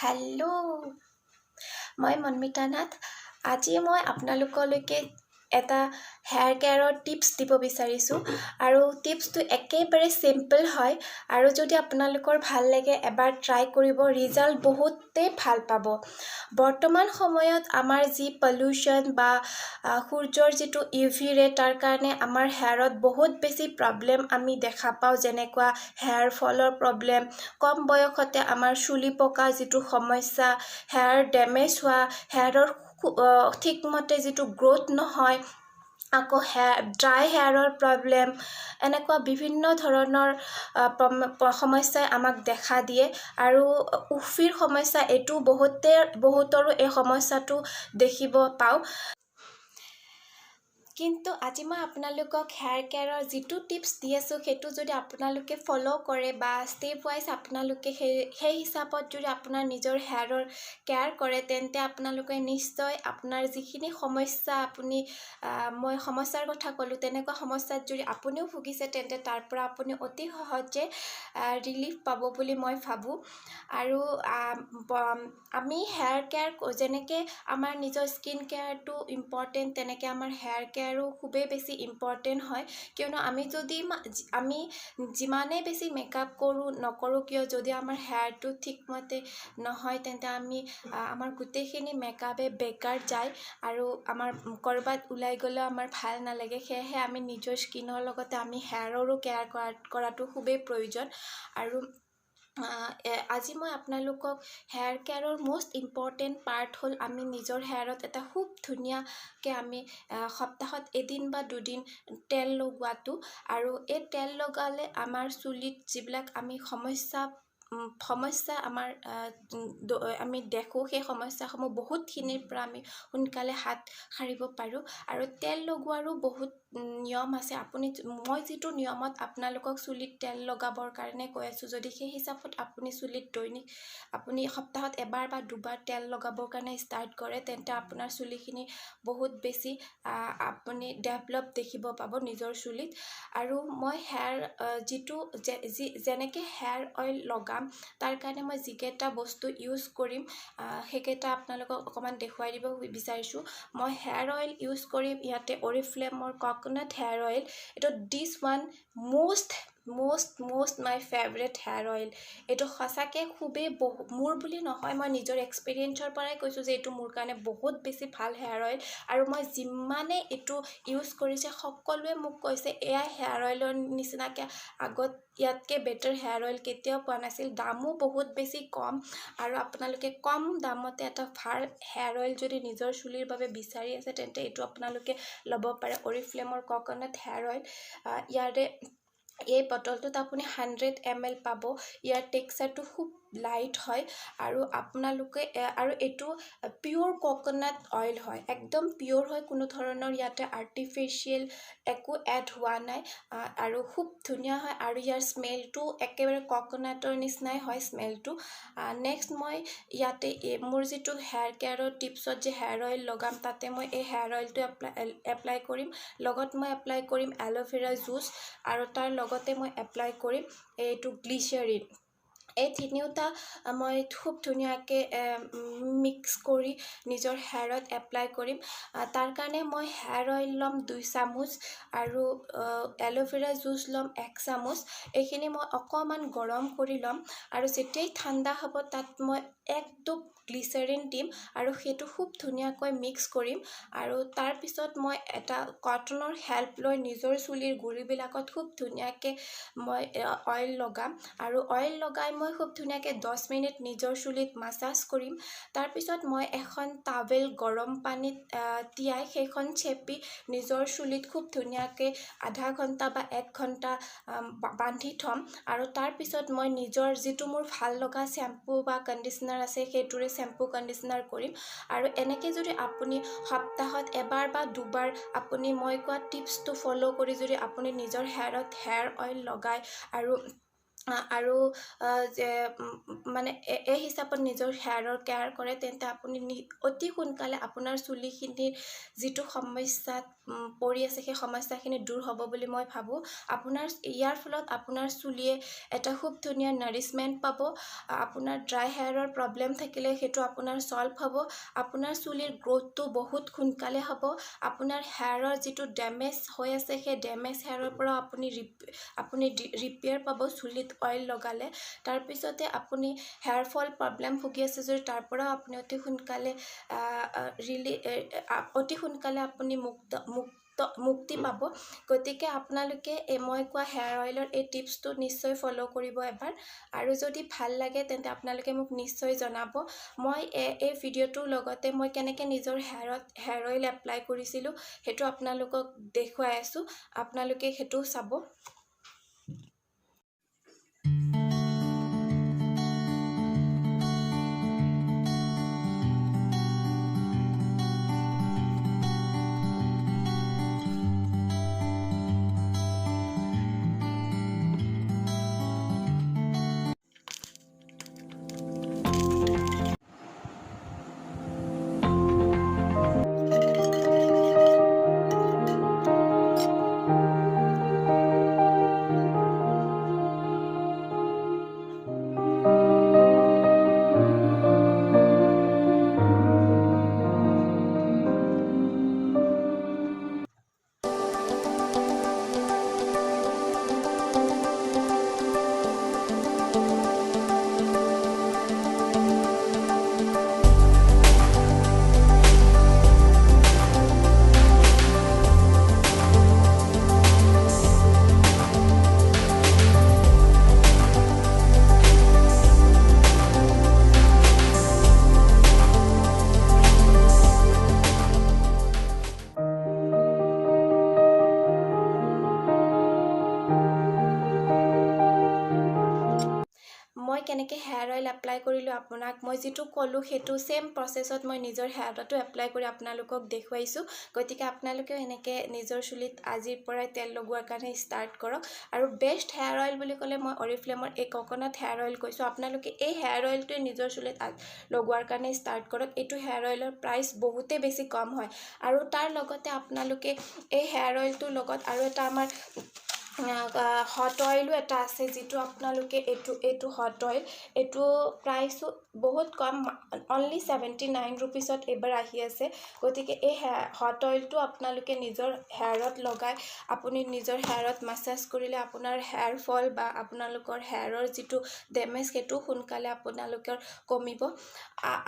Hello', মই মন্মিতা নাথ। আজি মই আপোনালোকলৈকে এটা হেয়াৰ কেয়াৰৰ টিপছ দিব বিচাৰিছোঁ আৰু টিপছটো একেবাৰে চিম্পল হয় আৰু যদি আপোনালোকৰ ভাল লাগে এবাৰ ট্ৰাই কৰিব, ৰিজাল্ট বহুতেই ভাল পাব। বৰ্তমান সময়ত আমাৰ যি পলিউশ্যন বা সূৰ্যৰ যিটো UV ৰে তাৰ কাৰণে আমাৰ হেয়াৰত বহুত বেছি প্ৰব্লেম আমি দেখা পাওঁ, যেনেকুৱা হেয়াৰ ফলৰ প্ৰব্লেম, কম বয়সতে আমাৰ চুলি পকা যিটো সমস্যা, হেয়াৰ ডেমেজ হোৱা, হেয়াৰৰ ঠিকমতে যিটো গ্ৰোথ নহয়, আকৌ ড্ৰাই হেয়াৰৰ প্ৰব্লেম, এনেকুৱা বিভিন্ন ধৰণৰ সমস্যাই আমাক দেখা দিয়ে। আৰু উফিৰ সমস্যা, এইটো বহুতৰো এই সমস্যাটো দেখিব পাওঁ। কিন্তু আজি মই আপোনালোকক হেয়াৰ কেয়াৰৰ যিটো টিপছ দি আছোঁ সেইটো যদি আপোনালোকে ফ'ল' কৰে বা ষ্টেপ ৱাইজ আপোনালোকে সেই হিচাপত যদি আপোনাৰ নিজৰ হেয়াৰৰ কেয়াৰ কৰে, তেন্তে আপোনালোকে নিশ্চয় আপোনাৰ যিখিনি সমস্যা মই সমস্যাৰ কথা ক'লোঁ, তেনেকুৱা সমস্যাত যদি আপুনিও ভুগিছে তেন্তে তাৰ পৰা আপুনি অতি সহজে ৰিলিফ পাব বুলি মই ভাবোঁ। আৰু আমি হেয়াৰ কেয়াৰ যেনেকৈ আমাৰ নিজৰ স্কিন কেয়াৰটো ইম্পৰ্টেণ্ট, তেনেকৈ আমাৰ হেয়াৰ কেয়াৰো খুবেই বেছি ইম্পৰ্টেণ্ট হয়। কিয়নো আমি যিমানেই বেছি মেকআপ নকৰোঁ কিয়, যদি আমাৰ হেয়াৰটো ঠিকমতে নহয় তেন্তে আমাৰ গোটেইখিনি মেকআপে বেকাৰ যায় আৰু আমাৰ ক'ৰবাত ওলাই গ'লেও আমাৰ ভাল নালাগে। সেয়েহে আমি নিজৰ স্কিনৰ লগতে আমি হেয়াৰৰো কেয়াৰ কৰাটো খুবেই প্ৰয়োজন। আৰু আজি মই আপোনালোকক হেয়াৰ কেয়াৰৰ মষ্ট ইম্পৰ্টেণ্ট পাৰ্ট হ'ল আমি নিজৰ হেয়াৰত এটা খুব ধুনীয়াকৈ আমি সপ্তাহত এদিন বা দুদিন তেল লগোৱাটো। আৰু এই তেল লগালে আমাৰ চুলিত যিবিলাক আমি সমস্যা আমি দেখোঁ, সেই সমস্যাসমূহ বহুতখিনিৰ পৰা আমি সোনকালে হাত সাৰিব পাৰোঁ। আৰু তেল লগোৱাৰো বহুত নিয়ম আছে। মই যিটো নিয়মত আপোনালোকক চুলিত তেল লগাবৰ কাৰণে কৈ আছোঁ, যদি সেই হিচাপত আপুনি চুলিত আপুনি সপ্তাহত এবাৰ বা দুবাৰ তেল লগাবৰ কাৰণে ষ্টাৰ্ট কৰে, তেন্তে আপোনাৰ চুলিখিনি বহুত বেছি আপুনি ডেভেলপ দেখিব পাব নিজৰ চুলিত। আৰু মই যেনেকৈ হেয়াৰ অইল লগাম, তাৰ কাৰণে মই যিকেইটা বস্তু ইউজ কৰিম সেইকেইটা আপোনালোকক অকণমান দেখুৱাই দিব বিচাৰিছোঁ। মই হেয়াৰ অইল ইউজ কৰিম ইয়াতে অৰিফ্লেমৰ কক'নাট হেয়াৰ অইল। এইটো this one most my favourite hair oil. এইটো সঁচাকৈ খুবেই মোৰ বুলি নহয়, মই নিজৰ এক্সপিৰিয়েঞ্চৰ পৰাই কৈছোঁ যে এইটো মোৰ কাৰণে বহুত বেছি ভাল হেয়াৰ অইল। আৰু মই যিমানে এইটো ইউজ কৰিছে সকলোৱে মোক কৈছে এয়া হেয়াৰ অইলৰ নিচিনাকৈ ইয়াতকৈ বেটাৰ হেয়াৰ অইল কেতিয়াও পোৱা নাছিল। দামো বহুত বেছি কম আৰু আপোনালোকে কম দামতে এটা ভাল হেয়াৰ অইল যদি নিজৰ চুলিৰ বাবে বিচাৰি আছে, তেন্তে এইটো আপোনালোকে ল'ব পাৰে, অৰিফ্লেমৰ কক'নাট হেয়াৰ অইল। এই বটলটোত আপুনি 100 ml পাব। ইয়াৰ টেক্সচাৰটো খুব লাইট হয় আৰু এইটো পিয়'ৰ কক'নাট অইল হয়, একদম পিয়'ৰ হয়, কোনো ধৰণৰ ইয়াতে আৰ্টিফিচিয়েল একো এড হোৱা নাই। আৰু খুব ধুনীয়া হয় আৰু ইয়াৰ স্মেলটো একেবাৰে কক'নাটৰ নিচিনাই হয় স্মেলটো। নেক্সট মই ইয়াতে মোৰ যিটো হেয়াৰ কেয়াৰৰ টিপছত যে হেয়াৰ অইল লগাম, তাতে মই এই হেয়াৰ অইলটো এপ্লাই কৰিম। লগত মই এপ্লাই কৰিম এল'ভেৰা জুচ আৰু তাৰ লগতে মই এপ্লাই কৰিম এইটো গ্লিচাৰিন। এই তিনিওটা মই খুব ধুনীয়াকৈ মিক্স কৰি নিজৰ হেয়াৰত এপ্লাই কৰিম। তাৰ কাৰণে মই হেয়াৰ অইল ল'ম 2 চামুচ আৰু এল'ভেৰা জুচ ল'ম 1 চামুচ। এইখিনি মই অকণমান গৰম কৰি ল'ম আৰু যেতিয়াই ঠাণ্ডা হ'ব তাত মই 1 টোপ গ্লিচাৰিন দিম আৰু সেইটো খুব ধুনীয়াকৈ মিক্স কৰিম। আৰু তাৰপিছত মই এটা কটনৰ হেল্প লৈ নিজৰ চুলিৰ গুৰিবিলাকত খুব ধুনীয়াকৈ মই অইল লগাম আৰু অইল লগাই মই খুব ধুনীয়াকৈ 10 মিনিট নিজৰ চুলিত মাছাজ কৰিম। তাৰপিছত মই এখন টাৱেল গৰম পানীত তিয়াই সেইখন চেপি নিজৰ চুলিত খুব ধুনীয়াকৈ আধা ঘণ্টা বা 1 ঘণ্টা বান্ধি থ'ম। আৰু তাৰপিছত মই নিজৰ যিটো মোৰ ভাল লগা শ্বেম্পু বা কণ্ডিচনাৰ আছে সেইটোৰে শ্বেম্পু কণ্ডিচনাৰ কৰিম। আৰু এনেকৈ যদি আপুনি সপ্তাহত এবাৰ বা দুবাৰ আপুনি মই কোৱা টিপছটো ফ'ল' কৰি যদি আপুনি নিজৰ হেয়াৰত হেয়াৰ অইল লগায় আৰু এই হিচাপত নিজৰ হেয়াৰৰ কেয়াৰ কৰে, তেন্তে আপুনি অতি সোনকালে আপোনাৰ চুলিখিনিৰ যিটো সমস্যাত পৰি আছে সেই সমস্যাখিনি দূৰ হ'ব বুলি মই ভাবোঁ আপোনাৰ ইয়াৰ ফলত আপোনাৰ চুলিয়ে এটা খুব ধুনীয়া নাৰিছমেণ্ট পাব আপোনাৰ ড্ৰাই হেয়াৰৰ প্ৰব্লেম থাকিলে সেইটো আপোনাৰ ছল্ভ হ'ব আপোনাৰ চুলিৰ গ্ৰ'থটো বহুত সোনকালে হ'ব আপোনাৰ হেয়াৰৰ যিটো ডেমেজ হৈ আছে সেই ডেমেজ হেয়াৰৰ পৰা আপুনি ৰিপেয়াৰ পাব চুলিত অইল লগালে তাৰপিছতে আপুনি হেয়াৰ ফল প্ৰব্লেম ভুগি আছে যদি তাৰ পৰাও আপুনি অতি সোনকালে আপুনি মুক্তি পাব গতিকে আপোনালোকে মই কোৱা হেয়াৰ অইলৰ এই টিপছটো নিশ্চয় ফ'ল' কৰিব এবাৰ আৰু যদি ভাল লাগে তেন্তে আপোনালোকে মোক নিশ্চয় জনাব মই এই ভিডিঅ'টোৰ লগতে মই কেনেকৈ নিজৰ হেয়াৰ অইল এপ্লাই কৰিছিলোঁ সেইটো আপোনালোকক দেখুৱাই আছোঁ আপোনালোকে সেইটো চাব মই কেনেকৈ হেয়াৰ অইল এপ্লাই কৰিলোঁ আপোনাক মই যিটো ক'লোঁ সেইটো ছেম প্ৰচেছত মই নিজৰ হেয়াৰতো এপ্লাই কৰি আপোনালোকক দেখুৱাইছোঁ গতিকে আপোনালোকেও এনেকৈ নিজৰ চুলিত আজিৰ পৰাই তেল লগোৱাৰ কাৰণে ষ্টাৰ্ট কৰক আৰু বেষ্ট হেয়াৰ অইল বুলি ক'লে মই অৰিফ্লেমৰ এই কক'নাট হেয়াৰ অইল কৈছোঁ আপোনালোকে এই হেয়াৰ অইলটোৱে নিজৰ চুলিত লগোৱাৰ কাৰণে ষ্টাৰ্ট কৰক এইটো হেয়াৰ অইলৰ প্ৰাইচ বহুতেই বেছি কম হয় আৰু তাৰ লগতে আপোনালোকে এই হেয়াৰ অইলটোৰ লগত আৰু এটা আমাৰ হট অইলো এটা আছে যিটো আপোনালোকে এইটো হট অইল এইটো প্ৰাইচো বহুত কম অনলি 79 ৰুপিছত এইবাৰ আহি আছে গতিকে এই হট অইলটো আপোনালোকে নিজৰ হেয়াৰত লগাই আপুনি নিজৰ হেয়াৰত মাছাজ কৰিলে আপোনাৰ হেয়াৰ ফল বা আপোনালোকৰ হেয়াৰৰ যিটো ডেমেজ সেইটো সোনকালে আপোনালোকৰ কমিব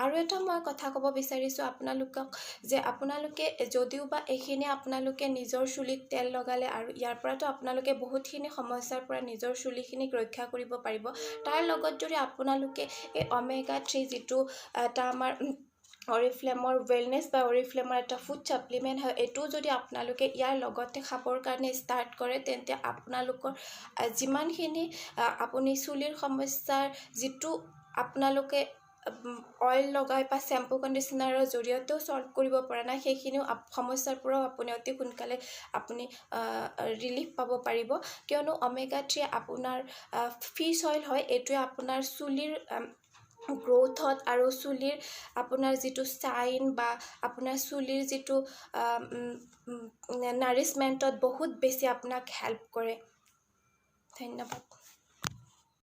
আৰু এটা মই কথা ক'ব বিচাৰিছোঁ আপোনালোকক যে আপোনালোকে যদিও বা এইখিনি আপোনালোকে নিজৰ চুলিত তেল লগালে আৰু ইয়াৰ পৰাতো আপোনালোকে বহুতখিনি সমস্যাৰ পৰা নিজৰ চুলিখিনিক ৰক্ষা কৰিব পাৰিব তাৰ লগত যদি আপোনালোকে এই অমেগা 3 যিটো এটা আমাৰ অৰিফ্লেমৰ ৱেলনেছ বা অৰিফ্লেমৰ এটা ফুড ছাপ্লিমেণ্ট হয় এইটো যদি আপোনালোকে ইয়াৰ লগতে খাবৰ কাৰণে ষ্টাৰ্ট কৰে তেন্তে আপোনালোকৰ যিমানখিনি আপুনি চুলিৰ সমস্যাৰ যিটো আপোনালোকে অইল লগাই বা শ্বেম্পু কণ্ডিশ্যনাৰৰ জৰিয়তেও ছল্ভ কৰিব পৰা নাই সেইখিনিও সমস্যাৰ পৰাও আপুনি অতি সোনকালে আপুনি ৰিলিফ পাব পাৰিব কিয়নো অমেগা 3 আপোনাৰ ফিছ অইল হয় এইটোৱে আপোনাৰ চুলিৰ গ্ৰ'থত আৰু চুলিৰ আপোনাৰ যিটো শ্বাইন বা আপোনাৰ চুলিৰ যিটো নাৰিছমেণ্টত বহুত বেছি আপোনাক হেল্প কৰে ধন্যবাদ